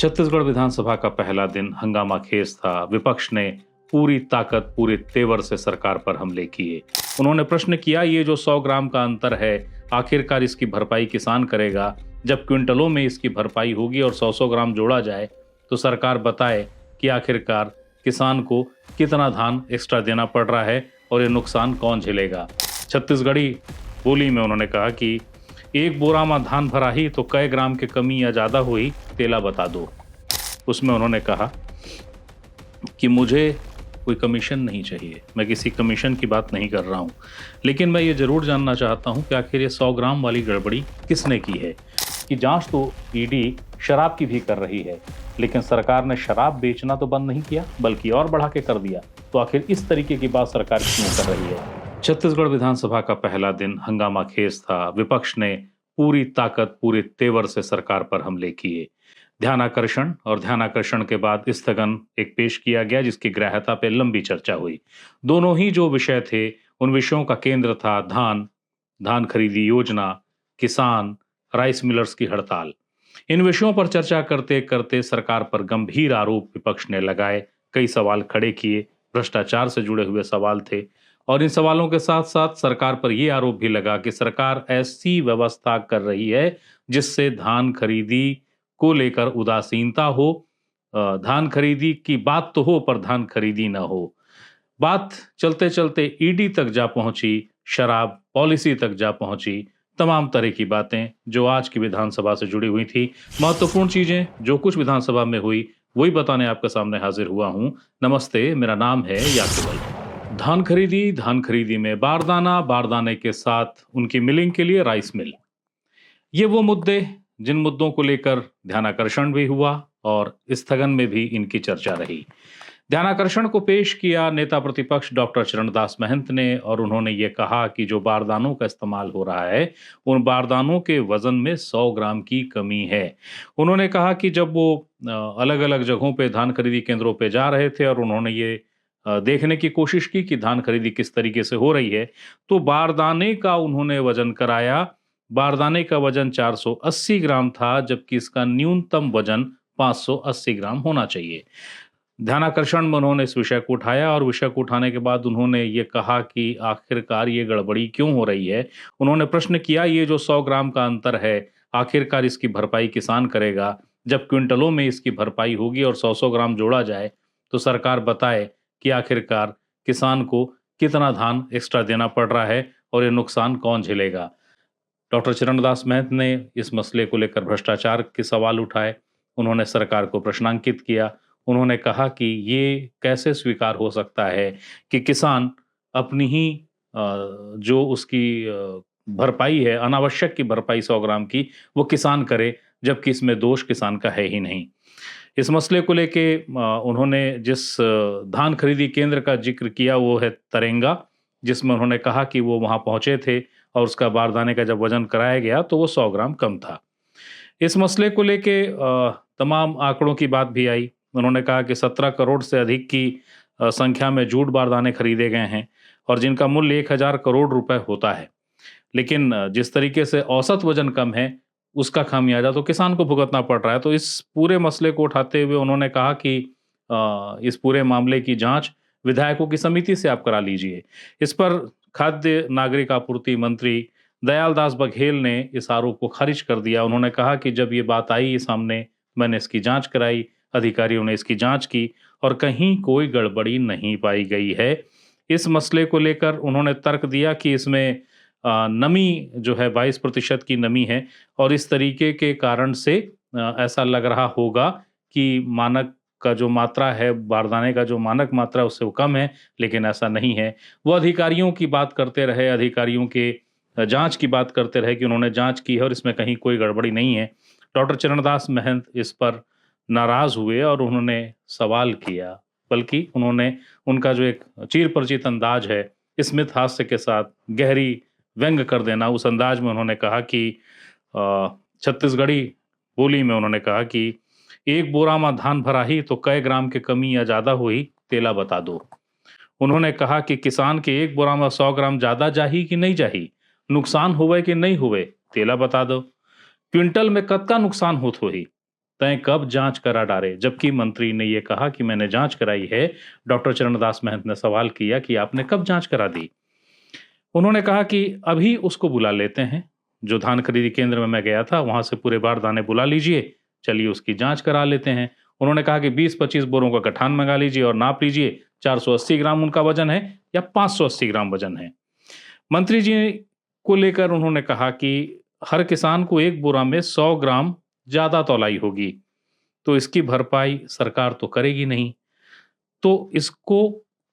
छत्तीसगढ़ विधानसभा का पहला दिन हंगामा खेज था। विपक्ष ने पूरी ताकत पूरे तेवर से सरकार पर हमले किए। उन्होंने प्रश्न किया, ये जो 100 ग्राम का अंतर है, आखिरकार इसकी भरपाई किसान करेगा। जब क्विंटलों में इसकी भरपाई होगी और 100-100 ग्राम जोड़ा जाए तो सरकार बताए कि आखिरकार किसान को कितना धान एक्स्ट्रा देना पड़ रहा है और ये नुकसान कौन झेलेगा। छत्तीसगढ़ी बोली में उन्होंने कहा कि एक बोरा में धान भरा ही तो कई ग्राम की कमी या ज्यादा हुई, तेला बता दो। उसमें उन्होंने कहा कि मुझे कोई कमीशन नहीं चाहिए, मैं किसी कमीशन की बात नहीं कर रहा हूं, लेकिन मैं ये जरूर जानना चाहता हूं कि आखिर ये 100 ग्राम वाली गड़बड़ी किसने की है। कि जांच तो ईडी शराब की भी कर रही है, लेकिन सरकार ने शराब बेचना तो बंद नहीं किया बल्कि और बढ़ा के कर दिया। तो आखिर इस तरीके की बात सरकार क्यों कर रही है। छत्तीसगढ़ विधानसभा का पहला दिन हंगामा खेज था। विपक्ष ने पूरी ताकत पूरे तेवर से सरकार पर हमले किए। ध्यानाकर्षण के बाद स्थगन एक पेश किया गया, जिसकी ग्राह्यता पे लंबी चर्चा हुई। दोनों ही जो विषय थे, उन विषयों का केंद्र था धान खरीदी योजना, किसान, राइस मिलर्स की हड़ताल। इन विषयों पर चर्चा करते करते सरकार पर गंभीर आरोप विपक्ष ने लगाए, कई सवाल खड़े किए। भ्रष्टाचार से जुड़े हुए सवाल थे और इन सवालों के साथ साथ सरकार पर यह आरोप भी लगा कि सरकार ऐसी व्यवस्था कर रही है जिससे धान खरीदी को लेकर उदासीनता हो। धान खरीदी की बात तो हो पर धान खरीदी ना हो। बात चलते चलते ईडी तक जा पहुंची, शराब पॉलिसी तक जा पहुंची। तमाम तरह की बातें जो आज की विधानसभा से जुड़ी हुई थी, महत्वपूर्ण चीजें जो कुछ विधानसभा में हुई, वही बताने आपके सामने हाजिर हुआ हूं। नमस्ते, मेरा नाम है याकूब। धान खरीदी में बारदाना, बारदाने के साथ उनकी मिलिंग के लिए राइस मिल। ये वो मुद्दे जिन मुद्दों को लेकर ध्यानाकर्षण भी हुआ और स्थगन में भी इनकी चर्चा रही। ध्यानाकर्षण को पेश किया नेता प्रतिपक्ष डॉक्टर चरणदास महंत ने और उन्होंने ये कहा कि जो बारदानों का इस्तेमाल हो रहा है, उन बारदानों के वजन में 100 ग्राम की कमी है। उन्होंने कहा कि जब वो अलग अलग जगहों पे धान खरीदी केंद्रों पे जा रहे थे और उन्होंने ये देखने की कोशिश की कि धान खरीदी किस तरीके से हो रही है, तो बारदाने का उन्होंने वजन कराया। बारदाने का वजन 480 ग्राम था, जबकि इसका न्यूनतम वजन 580 ग्राम होना चाहिए। ध्यानाकर्षण में उन्होंने इस विषय को उठाया और विषय को उठाने के बाद उन्होंने ये कहा कि आखिरकार ये गड़बड़ी क्यों हो रही है। उन्होंने प्रश्न किया, ये जो 100 ग्राम का अंतर है, आखिरकार इसकी भरपाई किसान करेगा। जब क्विंटलों में इसकी भरपाई होगी और 100-100 ग्राम जोड़ा जाए तो सरकार बताए कि आखिरकार किसान को कितना धान एक्स्ट्रा देना पड़ रहा है और ये नुकसान कौन झेलेगा। डॉक्टर चरणदास महंत ने इस मसले को लेकर भ्रष्टाचार के सवाल उठाए। उन्होंने सरकार को प्रश्नांकित किया। उन्होंने कहा कि ये कैसे स्वीकार हो सकता है कि किसान अपनी ही जो उसकी भरपाई है, अनावश्यक की भरपाई 100 ग्राम की, वो किसान करे, जबकि इसमें दोष किसान का है ही नहीं। इस मसले को लेके उन्होंने जिस धान खरीदी केंद्र का जिक्र किया वो है तरेंगा, जिसमें उन्होंने कहा कि वो वहां पहुंचे थे और उसका बारदाने का जब वजन कराया गया तो वो 100 ग्राम कम था। इस मसले को लेके तमाम आंकड़ों की बात भी आई। उन्होंने कहा कि 17 करोड़ से अधिक की संख्या में जूट बारदाने खरीदे गए हैं और जिनका मूल्य 1000 करोड़ रुपए होता है, लेकिन जिस तरीके से औसत वजन कम है, उसका खामियाजा तो किसान को भुगतना पड़ रहा है। तो इस पूरे मसले को उठाते हुए उन्होंने कहा कि इस पूरे मामले की जांच विधायकों की समिति से आप करा लीजिए। इस पर खाद्य नागरिक आपूर्ति मंत्री दयालदास बघेल ने इस आरोप को खारिज कर दिया। उन्होंने कहा कि जब ये बात आई सामने, मैंने इसकी जांच कराई, अधिकारियों ने इसकी जांच की और कहीं कोई गड़बड़ी नहीं पाई गई है। इस मसले को लेकर उन्होंने तर्क दिया कि इसमें नमी जो है 22% की नमी है और इस तरीके के कारण से ऐसा लग रहा होगा कि मानक का जो मात्रा है, बारदाने का जो मानक मात्रा है उससे वो कम है, लेकिन ऐसा नहीं है। वो अधिकारियों की बात करते रहे, अधिकारियों के जांच की बात करते रहे कि उन्होंने जांच की है और इसमें कहीं कोई गड़बड़ी नहीं है। डॉक्टर चरणदास महंत इस पर नाराज हुए और उन्होंने सवाल किया, बल्कि उन्होंने उनका जो एक चीर परिचित अंदाज है, स्मित हास्य के साथ गहरी व्यंग कर देना, उस अंदाज में उन्होंने कहा कि छत्तीसगढ़ी बोली में उन्होंने कहा कि एक बोरा में धान भरा ही तो कई ग्राम की कमी या ज्यादा हुई, तेला बता दो। उन्होंने कहा कि किसान के एक बोरा में 100 ग्राम ज्यादा जाही कि नहीं जाही, नुकसान हुए कि नहीं हुए, तेला बता दो। क्विंटल में कतका नुकसान होत होही, तय कब जांच करा डाले, जबकि मंत्री ने यह कहा कि मैंने जांच कराई है। डॉक्टर चरणदास महंत ने सवाल किया कि आपने कब जांच करा दी। उन्होंने कहा कि अभी उसको बुला लेते हैं, जो धान खरीदी केंद्र में मैं गया था वहां से पूरे बारदाने बुला लीजिए, चलिए उसकी जांच करा लेते हैं। उन्होंने कहा कि 20-25 बोरों का गठान मंगा लीजिए और नाप लीजिए, 480 ग्राम उनका वजन है या 580 ग्राम वजन है। मंत्री जी को लेकर उन्होंने कहा कि हर किसान को एक बोरा में 100 ग्राम ज्यादा तौलाई होगी, तो इसकी भरपाई सरकार तो करेगी नहीं, तो इसको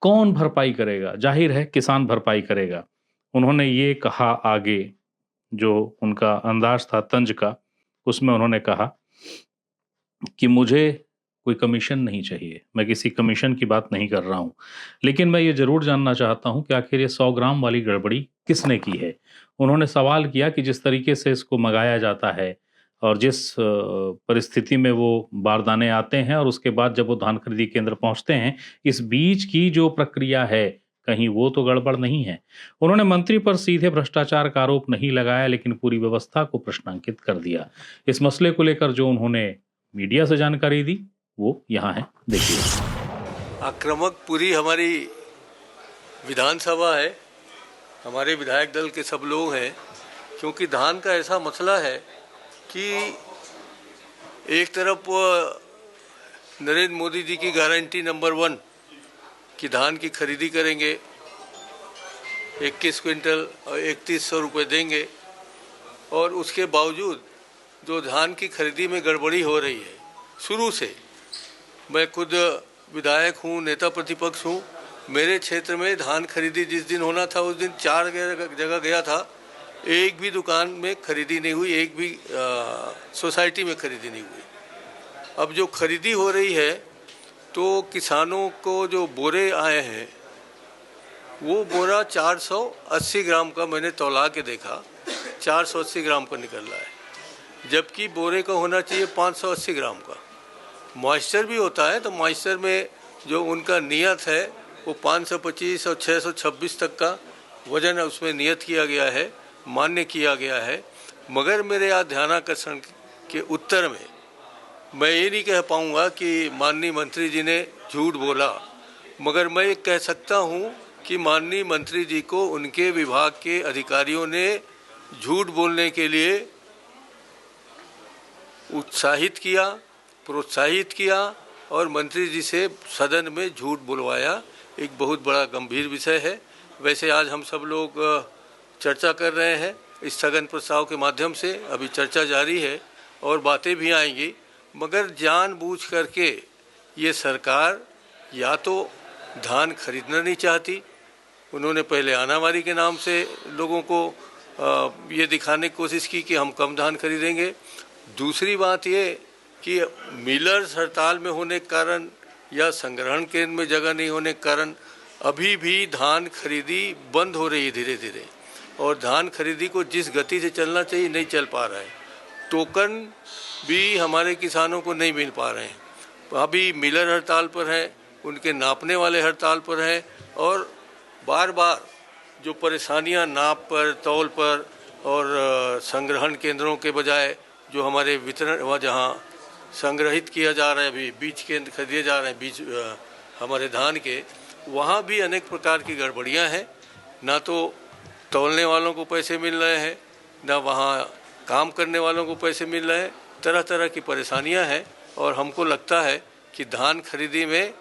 कौन भरपाई करेगा? जाहिर है किसान भरपाई करेगा। उन्होंने ये कहा आगे, जो उनका अंदाज था तंज का, उसमें उन्होंने कहा कि मुझे कोई कमीशन नहीं चाहिए, मैं किसी कमीशन की बात नहीं कर रहा हूं, लेकिन मैं ये जरूर जानना चाहता हूं कि आखिर ये 100 ग्राम वाली गड़बड़ी किसने की है। उन्होंने सवाल किया कि जिस तरीके से इसको मंगाया जाता है और जिस परिस्थिति में वो बारदाने आते हैं और उसके बाद जब वो धान खरीदी केंद्र पहुंचते हैं, इस बीच की जो प्रक्रिया है, कहीं वो तो गड़बड़ नहीं है। उन्होंने मंत्री पर सीधे भ्रष्टाचार का आरोप नहीं लगाया, लेकिन पूरी व्यवस्था को प्रश्नांकित कर दिया। इस मसले को लेकर जो उन्होंने मीडिया से जानकारी दी वो यहाँ है, देखिए। आक्रामक पूरी हमारी विधानसभा है, हमारे विधायक दल के सब लोग हैं, क्योंकि धान का ऐसा मसला है कि एक तरफ नरेंद्र मोदी जी की गारंटी नंबर 1 कि धान की खरीदी करेंगे, 21 क्विंटल और 3100 रुपये देंगे, और उसके बावजूद जो धान की खरीदी में गड़बड़ी हो रही है शुरू से। मैं खुद विधायक हूँ, नेता प्रतिपक्ष हूँ। मेरे क्षेत्र में धान खरीदी जिस दिन होना था उस दिन 4 जगह गया था, एक भी दुकान में खरीदी नहीं हुई, एक भी सोसाइटी में खरीदी नहीं हुई। अब जो खरीदी हो रही है तो किसानों को जो बोरे आए हैं वो बोरा 480 ग्राम का मैंने तौला के देखा, 480 ग्राम का निकल रहा है, जबकि बोरे का होना चाहिए 580 ग्राम का। मॉइस्चर भी होता है, तो मॉइस्चर में जो उनका नियत है वो 525 और 626 तक का वजन है, उसमें नियत किया गया है, मान्य किया गया है। मगर मेरे यहाँ ध्यानाकर्षण के उत्तर में मैं ये नहीं कह पाऊँगा कि माननीय मंत्री जी ने झूठ बोला, मगर मैं ये कह सकता हूँ कि माननीय मंत्री जी को उनके विभाग के अधिकारियों ने झूठ बोलने के लिए उत्साहित किया, प्रोत्साहित किया और मंत्री जी से सदन में झूठ बुलवाया। एक बहुत बड़ा गंभीर विषय है। वैसे आज हम सब लोग चर्चा कर रहे हैं इस स्थगन प्रस्ताव के माध्यम से, अभी चर्चा जारी है और बातें भी आएंगी, मगर जानबूझ करके ये सरकार या तो धान खरीदना नहीं चाहती, उन्होंने पहले आनावारी के नाम से लोगों को ये दिखाने की कोशिश की कि हम कम धान खरीदेंगे। दूसरी बात ये कि मिलर्स हड़ताल में होने के कारण या संग्रहण केंद्र में जगह नहीं होने के कारण अभी भी धान खरीदी बंद हो रही है धीरे धीरे, और धान खरीदी को जिस गति से चलना चाहिए नहीं चल पा रहा है। टोकन भी हमारे किसानों को नहीं मिल पा रहे हैं। अभी मिलर हड़ताल पर हैं, उनके नापने वाले हड़ताल पर हैं, और बार बार जो परेशानियां नाप पर, तौल पर और संग्रहण केंद्रों के बजाय जो हमारे वितरण वहाँ जहाँ संग्रहित किया जा रहा है, अभी बीज केंद्र खरीदे जा रहे हैं, बीज हमारे धान के, वहाँ भी अनेक प्रकार की गड़बड़ियाँ हैं। ना तो तौलने वालों को पैसे मिल रहे हैं, ना वहाँ काम करने वालों को पैसे मिल रहे हैं, तरह तरह की परेशानियाँ हैं। और हमको लगता है कि धान खरीदी में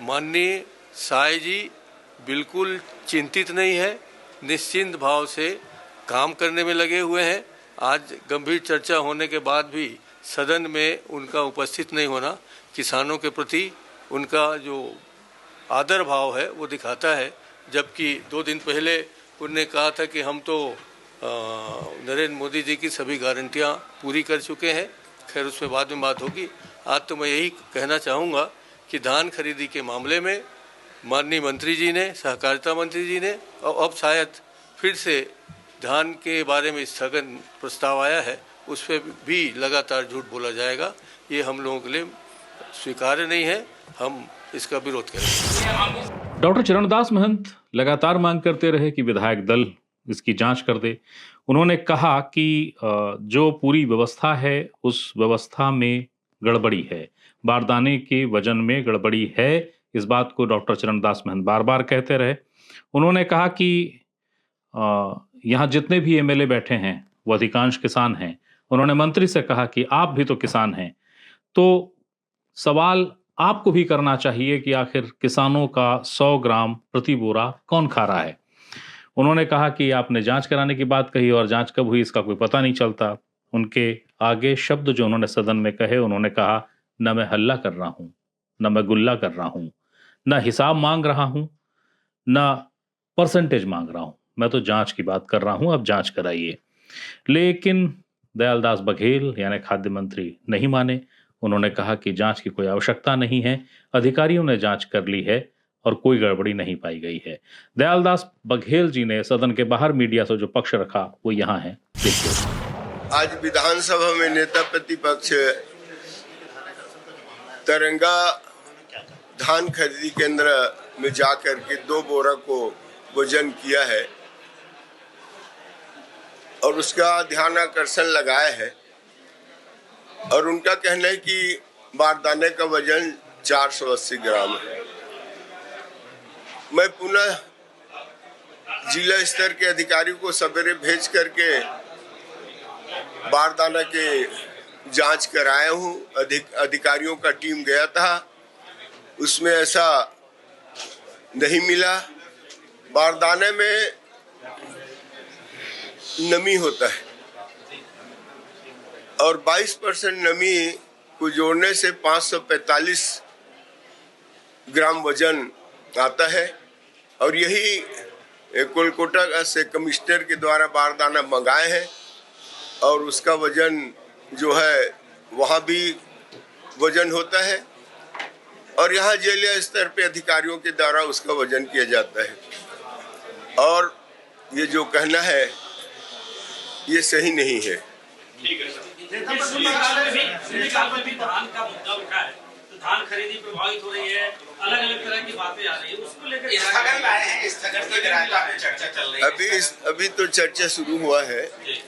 माननीय साय जी बिल्कुल चिंतित नहीं है, निश्चिंत भाव से काम करने में लगे हुए हैं। आज गंभीर चर्चा होने के बाद भी सदन में उनका उपस्थित नहीं होना किसानों के प्रति उनका जो आदर भाव है वो दिखाता है। जबकि 2 दिन पहले उन्होंने कहा था कि हम तो नरेंद्र मोदी जी की सभी गारंटियां पूरी कर चुके हैं। खैर उसमें बाद में बात होगी। आज तो मैं यही कहना चाहूँगा कि धान खरीदी के मामले में माननीय मंत्री जी ने, सहकारिता मंत्री जी ने, और अब शायद फिर से धान के बारे में स्थगन प्रस्ताव आया है, उस पर भी लगातार झूठ बोला जाएगा। ये हम लोगों के लिए स्वीकार्य नहीं है, हम इसका विरोध करेंगे। डॉक्टर चरणदास महंत लगातार मांग करते रहे कि विधायक दल इसकी जांच कर दे। उन्होंने कहा कि जो पूरी व्यवस्था है उस व्यवस्था में गड़बड़ी है, बारदाने के वजन में गड़बड़ी है, इस बात को डॉक्टर चरणदास महंत बार बार कहते रहे। उन्होंने कहा कि यहाँ जितने भी एमएलए बैठे हैं वो अधिकांश किसान हैं। उन्होंने मंत्री से कहा कि आप भी तो किसान हैं, तो सवाल आपको भी करना चाहिए कि आखिर किसानों का 100 ग्राम प्रति बोरा कौन खा रहा है। उन्होंने कहा कि आपने जांच कराने की बात कही और जांच कब हुई इसका कोई पता नहीं चलता। उनके आगे शब्द जो उन्होंने सदन में कहे, उन्होंने कहा, न मैं हल्ला कर रहा हूं, न मैं गुल्ला कर रहा हूं, न हिसाब मांग रहा हूं, न परसेंटेज मांग रहा हूं, मैं तो जांच की बात कर रहा हूं, अब जांच कराइए। लेकिन दयालदास बघेल यानी खाद्य मंत्री नहीं माने। उन्होंने कहा कि जांच की कोई आवश्यकता नहीं है, अधिकारियों ने जांच कर ली है और कोई गड़बड़ी नहीं पाई गई है। दयालदास बघेल जी ने सदन के बाहर मीडिया से जो पक्ष रखा वो यहाँ है, देखिए। आज विधानसभा में नेता प्रतिपक्ष तिरंगा धान खरीदी केंद्र में जाकर के 2 बोरा को वजन किया है और उसका ध्यान आकर्षण लगाया है और उनका कहना है कि बारदाने का वजन 480 ग्राम है। मैं पुनः जिला स्तर के अधिकारियों को सवेरे भेज करके बारदाना के जांच कराया हूँ। अधिकारियों का टीम गया था, उसमें ऐसा नहीं मिला। बारदाने में नमी होता है और 22% नमी को जोड़ने से 545 ग्राम वजन आता है और यही कोलकाता से कमिश्नर के द्वारा बारदाना मंगाए हैं और उसका वजन जो है वहाँ भी वजन होता है और यहाँ जिला स्तर पे अधिकारियों के द्वारा उसका वजन किया जाता है और ये जो कहना है ये सही नहीं है। धान खरीदी प्रभावित हो रही है, अलग अलग तरह की बातें आ रही है, उसको लेकर चर्चा चल रही है। अभी तो चर्चा शुरू हुआ है,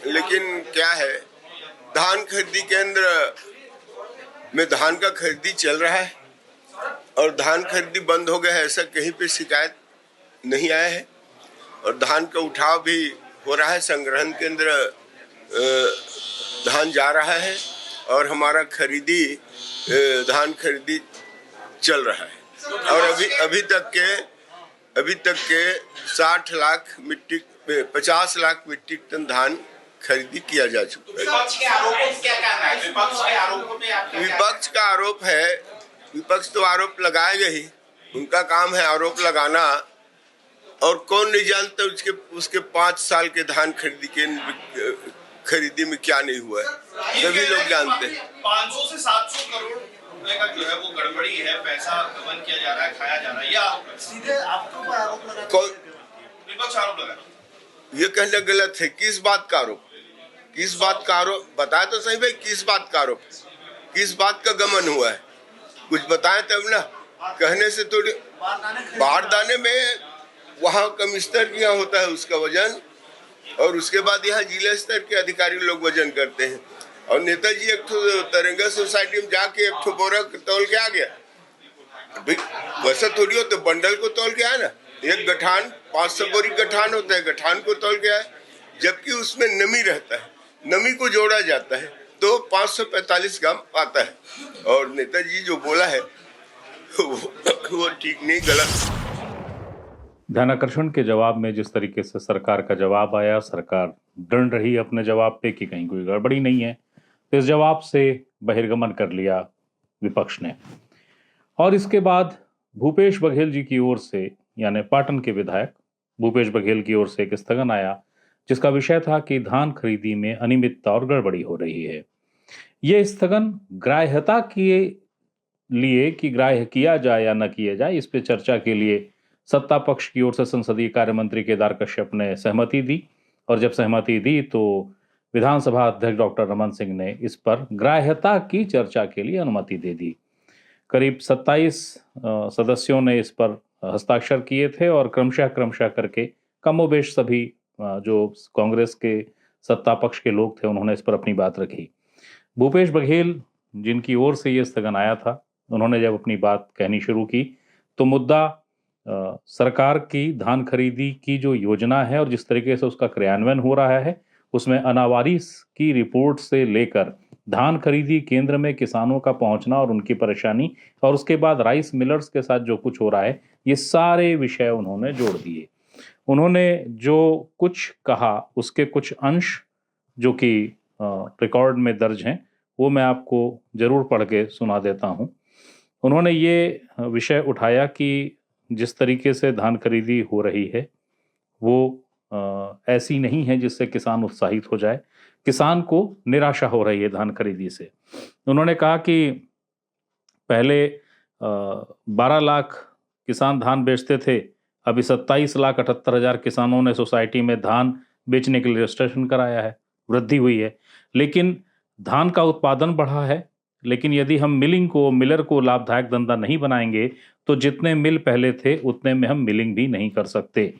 लेकिन क्या है, धान खरीदी केंद्र में धान का खरीदी चल रहा है और धान खरीदी बंद हो गया है, ऐसा कहीं पे शिकायत नहीं आया है और धान का उठाव भी हो रहा है। संग्रहण केंद्र धान जा रहा है और हमारा धान खरीदी चल रहा है और अभी तक के 50 लाख मीट्रिक टन धान खरीदी किया जा चुका है। विपक्ष के आरोपों पर क्या कहना है? विपक्ष के आरोपों पे आप विपक्ष का आरोप है, विपक्ष तो आरोप लगाएगा ही, उनका काम है आरोप लगाना और कौन नहीं जानता उसके 5 साल के धान खरीदी में क्या नहीं हुआ है, सभी लोग जानते हैं। 500 से 700 करोड़ रुपए का जो है वो गड़बड़ी है, पैसा गबन किया जा रहा है, खाया जा रहा है, या सीधे आपके ऊपर आरोप लगा विपक्ष आरोप लगा। ये कहना गलत है। किस बात का आरोप? किस बात का आरोप बताए तो सही भाई, किस बात का आरोप, किस बात का गमन हुआ है, कुछ बताए तब ना। कहने से थोड़ी बारदाने में वहाँ कमिश्नर के यहाँ होता है उसका वजन और उसके बाद यहाँ जिला स्तर के अधिकारी लोग वजन करते हैं और नेताजी एक तिरंगा सोसाइटी में जाके एक बोरा तौल के आ गया। वैसा थोड़ी हो तो बंडल को तौल के आया ना, एक गठान 500 बोरी गठान होता है, गठान को तौल के आया, जबकि उसमें नमी रहता है, नमी को जोड़ा जाता है तो 545 ग्राम आता है और नेताजी जो बोला है वो ठीक नहीं, गलत। ध्यानाकर्षण के जवाब में जिस तरीके से सरकार का जवाब आया, सरकार डर रही अपने जवाब पे कि कहीं कोई गड़बड़ी नहीं है, तो इस जवाब से बहिर्गमन कर लिया विपक्ष ने। और इसके बाद भूपेश बघेल जी की ओर से, यानी पाटन के विधायक भूपेश बघेल की ओर से एक स्थगन आया जिसका विषय था कि धान खरीदी में अनियमितता और गड़बड़ी हो रही है। यह स्थगन ग्राह्यता के लिए कि ग्राह्य किया जाए या न किया जाए, इस पे चर्चा के लिए सत्ता पक्ष की ओर से संसदीय कार्य मंत्री केदार कश्यप ने सहमति दी और जब सहमति दी तो विधानसभा अध्यक्ष डॉक्टर रमन सिंह ने इस पर ग्राह्यता की चर्चा के लिए अनुमति दे दी। करीब 27 सदस्यों ने इस पर हस्ताक्षर किए थे और क्रमशः करके कमोबेश सभी जो कांग्रेस के सत्ता पक्ष के लोग थे उन्होंने इस पर अपनी बात रखी। भूपेश बघेल जिनकी ओर से ये स्थगन आया था, उन्होंने जब अपनी बात कहनी शुरू की तो मुद्दा सरकार की धान खरीदी की जो योजना है और जिस तरीके से उसका क्रियान्वयन हो रहा है, उसमें अनावारी की रिपोर्ट से लेकर धान खरीदी केंद्र में किसानों का पहुंचना और उनकी परेशानी, और उसके बाद राइस मिलर्स के साथ जो कुछ हो रहा है, ये सारे विषय उन्होंने जोड़ दिए। उन्होंने जो कुछ कहा उसके कुछ अंश जो कि रिकॉर्ड में दर्ज हैं, वो मैं आपको जरूर पढ़ के सुना देता हूं। उन्होंने ये विषय उठाया कि जिस तरीके से धान खरीदी हो रही है वो ऐसी नहीं है जिससे किसान उत्साहित हो जाए, किसान को निराशा हो रही है धान खरीदी से। उन्होंने कहा कि पहले 12 लाख किसान धान बेचते थे, अभी 27,78,000 किसानों ने सोसाइटी में धान बेचने के लिए रजिस्ट्रेशन कराया है, वृद्धि हुई है। लेकिन धान का उत्पादन बढ़ा है, लेकिन यदि हम मिलर को लाभदायक धंधा नहीं बनाएंगे तो जितने मिल पहले थे उतने में हम मिलिंग भी नहीं कर सकते।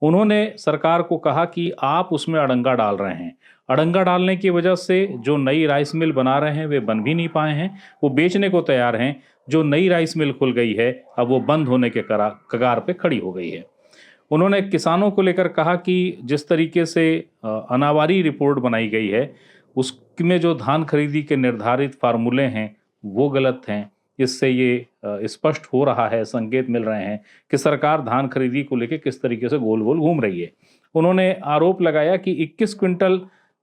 उन्होंने सरकार को कहा कि आप उसमें अड़ंगा डाल रहे हैं, अड़ंगा डालने की वजह से जो नई राइस मिल बना रहे हैं वे बन भी नहीं पाए हैं, वो बेचने को तैयार हैं। जो नई राइस मिल खुल गई है अब वो बंद होने के कगार पे खड़ी हो गई है। उन्होंने किसानों को लेकर कहा कि जिस तरीके से अनावारी रिपोर्ट बनाई गई है उसमें जो धान खरीदी के निर्धारित फार्मूले हैं वो गलत हैं। इससे ये स्पष्ट हो रहा है, संकेत मिल रहे हैं कि सरकार धान खरीदी को लेकर किस तरीके से गोल गोल घूम रही है। उन्होंने आरोप लगाया कि 21 क्विंटल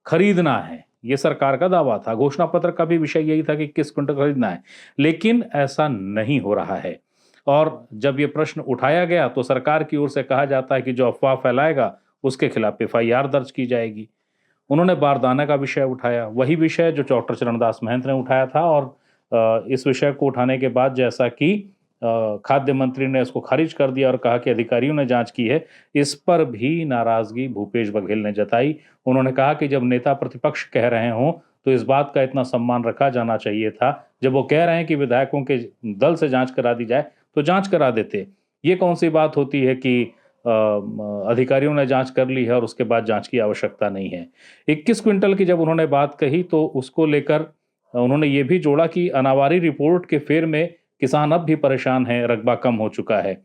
खरीदना है, ये सरकार का दावा था। घोषणा पत्र का भी विषय यही था कि 21 क्विंटल खरीदना है, लेकिन ऐसा नहीं हो रहा है। और जब ये प्रश्न उठाया गया तो सरकार की ओर से कहा जाता है कि जो अफवाह फैलाएगा उसके खिलाफ FIR दर्ज की जाएगी। उन्होंने बारदाना का विषय उठाया, वही विषय जो डॉक्टर चरणदास महंत ने उठाया था, और इस विषय को उठाने के बाद जैसा कि खाद्य मंत्री ने इसको खारिज कर दिया और कहा कि अधिकारियों ने जांच की है, इस पर भी नाराजगी भूपेश बघेल ने जताई। उन्होंने कहा कि जब नेता प्रतिपक्ष कह रहे हों तो इस बात का इतना सम्मान रखा जाना चाहिए था, जब वो कह रहे हैं कि विधायकों के दल से जांच करा दी जाए तो जांच करा देते। ये कौन सी बात होती है कि अधिकारियों ने जांच कर ली है और उसके बाद जांच की आवश्यकता नहीं है। 21 क्विंटल की जब उन्होंने बात कही तो उसको लेकर उन्होंने ये भी जोड़ा कि अनावारी रिपोर्ट के फेर में किसान अब भी परेशान हैं, रकबा कम हो चुका है,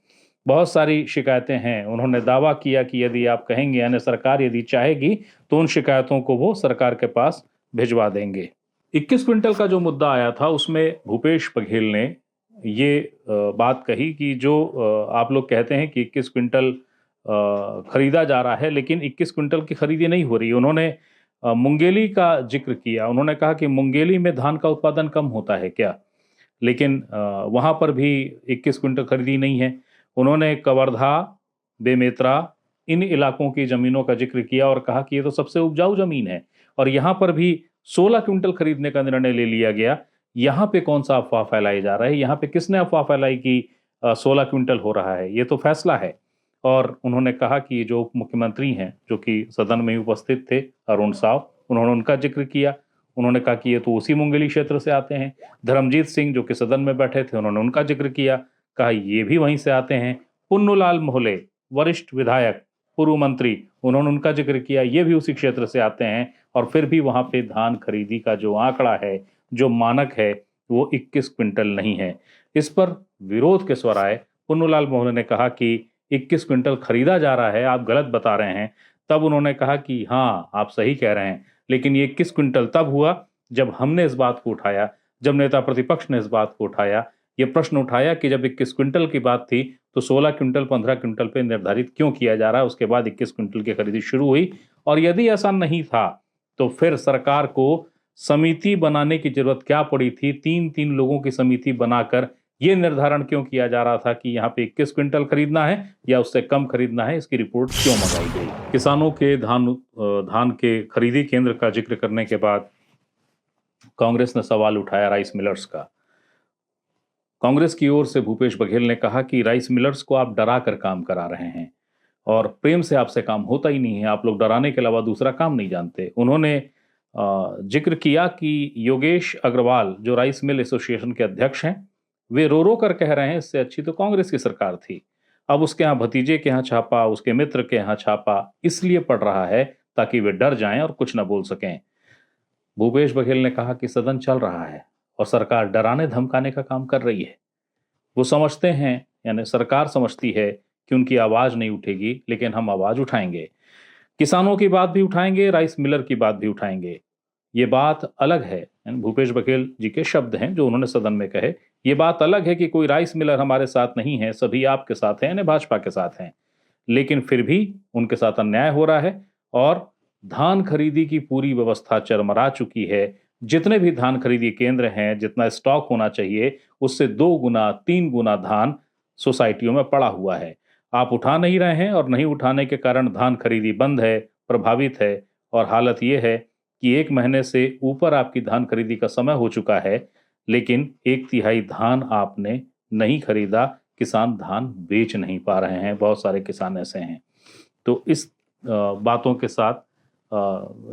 बहुत सारी शिकायतें हैं। उन्होंने दावा किया कि यदि आप कहेंगे, यानी सरकार यदि चाहेगी तो उन शिकायतों को वो सरकार के पास भिजवा देंगे। 21 क्विंटल का जो मुद्दा आया था उसमें भूपेश बघेल ने ये बात कही कि जो आप लोग कहते हैं कि 21 क्विंटल खरीदा जा रहा है, लेकिन 21 क्विंटल की खरीदी नहीं हो रही। उन्होंने मुंगेली का जिक्र किया। उन्होंने कहा कि मुंगेली में धान का उत्पादन कम होता है क्या, लेकिन वहाँ पर भी 21 क्विंटल खरीदी नहीं है। उन्होंने कवर्धा, बेमेतरा, इन इलाकों की ज़मीनों का जिक्र किया और कहा कि ये तो सबसे उपजाऊ ज़मीन है और यहाँ पर भी 16 क्विंटल खरीदने का निर्णय ले लिया गया। यहाँ पे कौन सा अफवाह फैलाई जा रहा है, यहाँ पे किसने अफवाह फैलाई कि 16 क्विंटल हो रहा है, ये तो फैसला है। और उन्होंने कहा कि जो उप मुख्यमंत्री हैं जो कि सदन में उपस्थित थे, अरुण साव, उन्होंने उनका जिक्र किया। उन्होंने कहा कि ये तो उसी मुंगेली क्षेत्र से आते हैं। धर्मजीत सिंह जो कि सदन में बैठे थे, उन्होंने उनका जिक्र किया, कहा ये भी वहीं से आते हैं। पुन्नूलाल मोहले, वरिष्ठ विधायक, पूर्व मंत्री, उन्होंने उनका जिक्र किया, ये भी उसी क्षेत्र से आते हैं। और फिर भी वहाँ पे धान खरीदी का जो आंकड़ा है, जो मानक है, वो 21 क्विंटल नहीं है। इस पर विरोध के स्वर आए। पुन्नूलाल मोहले ने कहा कि 21 क्विंटल खरीदा जा रहा है, आप गलत बता रहे हैं। तब उन्होंने कहा कि हाँ, आप सही कह रहे हैं, लेकिन ये 21 क्विंटल तब हुआ जब हमने इस बात को उठाया, जब नेता प्रतिपक्ष ने इस बात को उठाया, ये प्रश्न उठाया कि जब 21 क्विंटल की बात थी तो 16 क्विंटल 15 क्विंटल पे निर्धारित क्यों किया जा रहा है। उसके बाद 21 क्विंटल की खरीदी शुरू हुई। और यदि ऐसा नहीं था तो फिर सरकार को समिति बनाने की जरूरत क्या पड़ी थी? 3-3 लोगों की समिति बनाकर ये निर्धारण क्यों किया जा रहा था कि यहाँ पे 21 क्विंटल खरीदना है या उससे कम खरीदना है? इसकी रिपोर्ट क्यों मंगाई गई? किसानों के धान के खरीदी केंद्र का जिक्र करने के बाद कांग्रेस ने सवाल उठाया राइस मिलर्स का। कांग्रेस की ओर से भूपेश बघेल ने कहा कि राइस मिलर्स को आप डरा कर काम करा रहे हैं और प्रेम से आपसे काम होता ही नहीं है, आप लोग डराने के अलावा दूसरा काम नहीं जानते। उन्होंने जिक्र किया कि योगेश अग्रवाल जो राइस मिल एसोसिएशन के अध्यक्ष हैं, वे रो रो कर कह रहे हैं इससे अच्छी तो कांग्रेस की सरकार थी। अब उसके यहाँ भतीजे के यहाँ छापा, उसके मित्र के यहाँ छापा इसलिए पड़ रहा है ताकि वे डर जाएं और कुछ न बोल सकें। भूपेश बघेल ने कहा कि सदन चल रहा है, और सरकार डराने धमकाने का काम कर रही है। वो समझते हैं, यानी सरकार समझती है कि उनकी आवाज नहीं उठेगी, लेकिन हम आवाज उठाएंगे। किसानों की बात भी उठाएंगे, राइस मिलर की बात भी उठाएंगे। ये बात अलग है, यानी भूपेश बघेल जी के शब्द हैं जो उन्होंने सदन में कहे। ये बात अलग है कि कोई राइस मिलर हमारे साथ नहीं है, सभी आपके साथ हैं, यानी भाजपा के साथ हैं, लेकिन फिर भी उनके साथ अन्याय हो रहा है और धान खरीदी की पूरी व्यवस्था चरमरा चुकी है। जितने भी धान खरीदी केंद्र हैं, जितना स्टॉक होना चाहिए उससे 2 गुना 3 गुना धान सोसाइटियों में पड़ा हुआ है। आप उठा नहीं रहे हैं और नहीं उठाने के कारण धान खरीदी बंद है, प्रभावित है। और हालत यह है कि 1 महीने से ऊपर आपकी धान खरीदी का समय हो चुका है, लेकिन 1/3 धान आपने नहीं खरीदा। किसान धान बेच नहीं पा रहे हैं, बहुत सारे किसान ऐसे हैं। तो इस बातों के साथ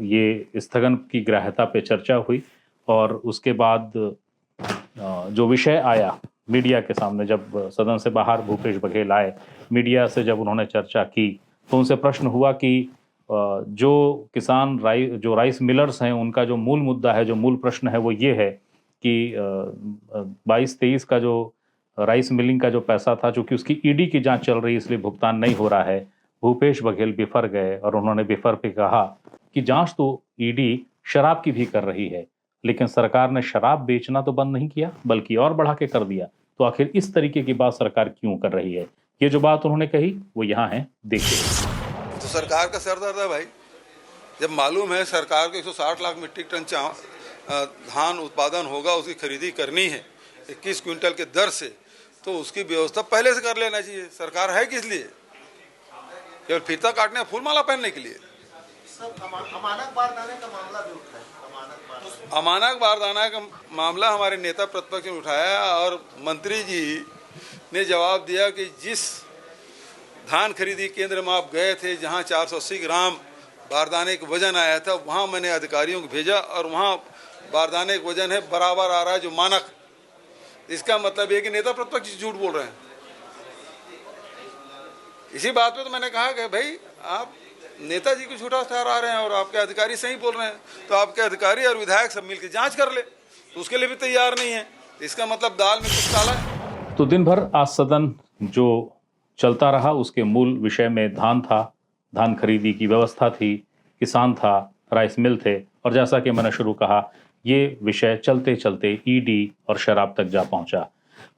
ये स्थगन की ग्राह्यता पे चर्चा हुई और उसके बाद जो विषय आया मीडिया के सामने, जब सदन से बाहर भूपेश बघेल आए, मीडिया से जब उन्होंने चर्चा की तो उनसे प्रश्न हुआ कि जो किसान जो राइस मिलर्स हैं उनका जो मूल मुद्दा है, जो मूल प्रश्न है वो ये है कि 22-23 का जो राइस मिलिंग का जो पैसा था, चूंकि उसकी ईडी की जांच चल रही है इसलिए भुगतान नहीं हो रहा है। भूपेश बघेल बिफर गए और उन्होंने बिफर पे कहा कि जांच तो ईडी शराब की भी कर रही है, लेकिन सरकार ने शराब बेचना तो बंद नहीं किया बल्कि और बढ़ा के कर दिया। तो आखिर इस तरीके की बात सरकार क्यों कर रही है? ये जो बात उन्होंने कही वो यहाँ है, देखिए। तो सरकार का सर दर्द है भाई, जब मालूम है सरकार को 160 लाख मीट्रिक टन धान उत्पादन होगा, उसकी खरीदी करनी है 21 क्विंटल के दर से, तो उसकी व्यवस्था पहले से कर लेना चाहिए। सरकार है किस लिए? केवल फीता काटने, फूलमाला पहनने के लिए। अमानक बारदाने का मामला भी उठा है। अमानक बारदाना का मामला हमारे नेता प्रतिपक्ष ने उठाया और मंत्री जी ने जवाब दिया कि जिस धान खरीदी केंद्र में आप गए थे, जहां 480 ग्राम बारदाने का वजन आया था, वहां मैंने अधिकारियों को भेजा और वहां बारदाने का वजन है बराबर आ रहा है जो मानक। इसका मतलब ये कि नेता प्रतिपक्ष झूठ बोल रहे हैं। इसी बात पे तो मैंने कहा कि भाई आप नेताजी को झूठा ठहरा रहे हैं और आपके अधिकारी सही बोल रहे हैं, तो आपके अधिकारी और विधायक सब मिलकर जांच कर ले, तो उसके लिए भी तैयार नहीं है। इसका मतलब दाल में कुछ काला है। तो दिन भर आज सदन जो चलता रहा उसके मूल विषय में धान था, धान खरीदी की व्यवस्था थी, किसान था, राइस मिल थे, और जैसा कि मैंने शुरू कहा ये विषय चलते चलते ईडी और शराब तक जा पहुंचा।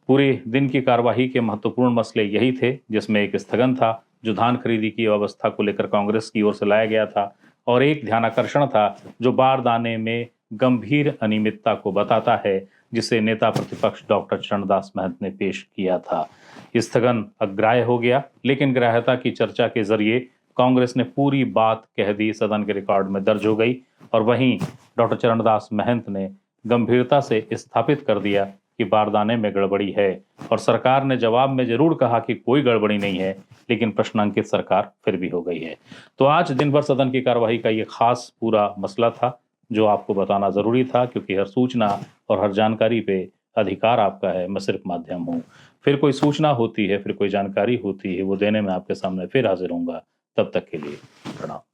पूरे दिन की कार्यवाही के महत्वपूर्ण मसले यही थे, जिसमें एक स्थगन था जो धान खरीदी की व्यवस्था को लेकर कांग्रेस की ओर से लाया गया था, और एक ध्यानाकर्षण था जो बारदाने में गंभीर अनियमितता को बताता है, जिसे नेता प्रतिपक्ष डॉक्टर चरणदास महंत ने पेश किया था। स्थगन अग्राह्य हो गया, लेकिन ग्राह्यता की चर्चा के जरिए कांग्रेस ने पूरी बात कह दी, सदन के रिकॉर्ड में दर्ज हो गई। और वहीं डॉक्टर चरणदास महंत ने गंभीरता से स्थापित कर दिया कि बारदाने में गड़बड़ी है, और सरकार ने जवाब में जरूर कहा कि कोई गड़बड़ी नहीं है, लेकिन प्रश्नांकित सरकार फिर भी हो गई है। तो आज दिन भर सदन की कार्यवाही का ये खास पूरा मसला था जो आपको बताना जरूरी था, क्योंकि हर सूचना और हर जानकारी पे अधिकार आपका है, मैं सिर्फ माध्यम हूँ। फिर कोई सूचना होती है, फिर कोई जानकारी होती है, वो देने में आपके सामने फिर हाजिर होऊंगा। तब तक के लिए प्रणाम।